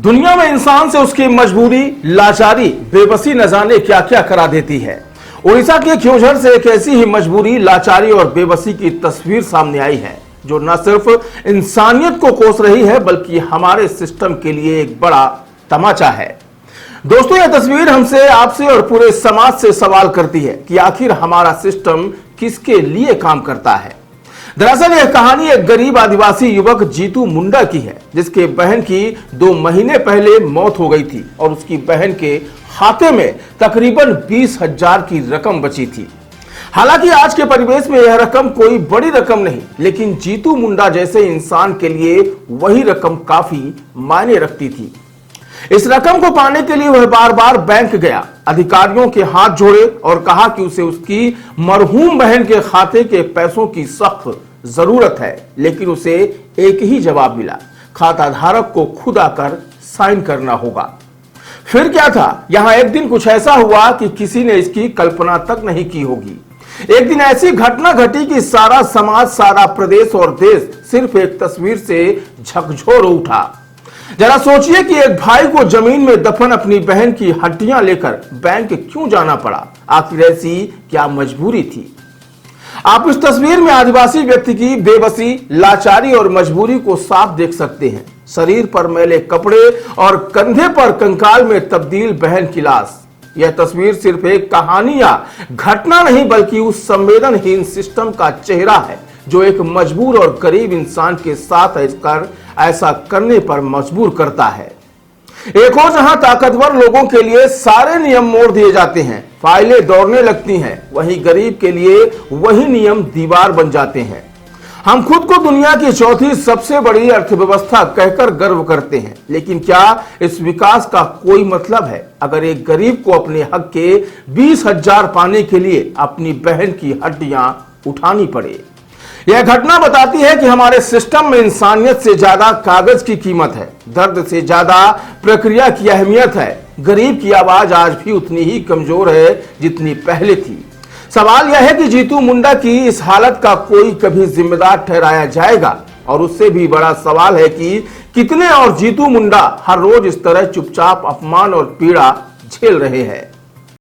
दुनिया में इंसान से उसकी मजबूरी, लाचारी, बेबसी न जाने क्या क्या करा देती है। उड़ीसा के क्योंझर से एक ऐसी ही मजबूरी, लाचारी और बेबसी की तस्वीर सामने आई है जो न सिर्फ इंसानियत को कोस रही है बल्कि हमारे सिस्टम के लिए एक बड़ा तमाचा है। दोस्तों, यह तस्वीर हमसे, आपसे और पूरे समाज से सवाल करती है कि आखिर हमारा सिस्टम किसके लिए काम करता है। दरअसल यह कहानी एक गरीब आदिवासी युवक जीतू मुंडा की है, जिसके बहन की 2 महीने पहले मौत हो गई थी और उसकी बहन के खाते में तकरीबन 20,000 की रकम बची थी। हालांकि आज के परिवेश में यह रकम कोई बड़ी रकम नहीं, लेकिन जीतू मुंडा जैसे इंसान के लिए वही रकम काफी मायने रखती थी। इस रकम को पाने के लिए वह बार बार बैंक गया, अधिकारियों के हाथ जोड़े और कहा कि उसे उसकी मरहूम बहन के खाते के पैसों की सख्त जरूरत है, लेकिन उसे एक ही जवाब मिला, खाता धारक को खुद आकर साइन करना होगा। फिर क्या था, यहां एक दिन कुछ ऐसा हुआ कि किसी ने इसकी कल्पना तक नहीं की होगी। एक दिन ऐसी घटना घटी कि सारा समाज, सारा प्रदेश और देश सिर्फ एक तस्वीर से झकझोर उठा। जरा सोचिए कि एक भाई को जमीन में दफन अपनी बहन की हड्डियां लेकर बैंक क्यों जाना पड़ा। आखिर ऐसी क्या मजबूरी थी। आप इस तस्वीर में आदिवासी व्यक्ति की बेबसी, लाचारी और मजबूरी को साफ देख सकते हैं। शरीर पर मैले कपड़े और कंधे पर कंकाल में तब्दील बहन की लाश। यह तस्वीर सिर्फ एक कहानी या घटना नहीं बल्कि उस संवेदनहीन सिस्टम का चेहरा है जो एक मजबूर और गरीब इंसान के साथ ऐसा करने पर मजबूर करता है। एक और जहां ताकतवर लोगों के लिए सारे नियम मोड़ दिए जाते हैं, फाइलें दौड़ने लगती हैं, वहीं गरीब के लिए वही नियम दीवार बन जाते हैं। हम खुद को दुनिया की चौथी सबसे बड़ी अर्थव्यवस्था कहकर गर्व करते हैं, लेकिन क्या इस विकास का कोई मतलब है अगर एक गरीब को अपने हक के 20,000 पाने के लिए अपनी बहन की हड्डियां उठानी पड़े। यह घटना बताती है कि हमारे सिस्टम में इंसानियत से ज्यादा कागज की कीमत है, दर्द से ज्यादा प्रक्रिया की अहमियत है। गरीब की आवाज आज भी उतनी ही कमजोर है जितनी पहले थी। सवाल यह है कि जीतू मुंडा की इस हालत का कोई कभी जिम्मेदार ठहराया जाएगा, और उससे भी बड़ा सवाल है कि कितने और जीतू मुंडा हर रोज इस तरह चुपचाप अपमान और पीड़ा झेल रहे हैं।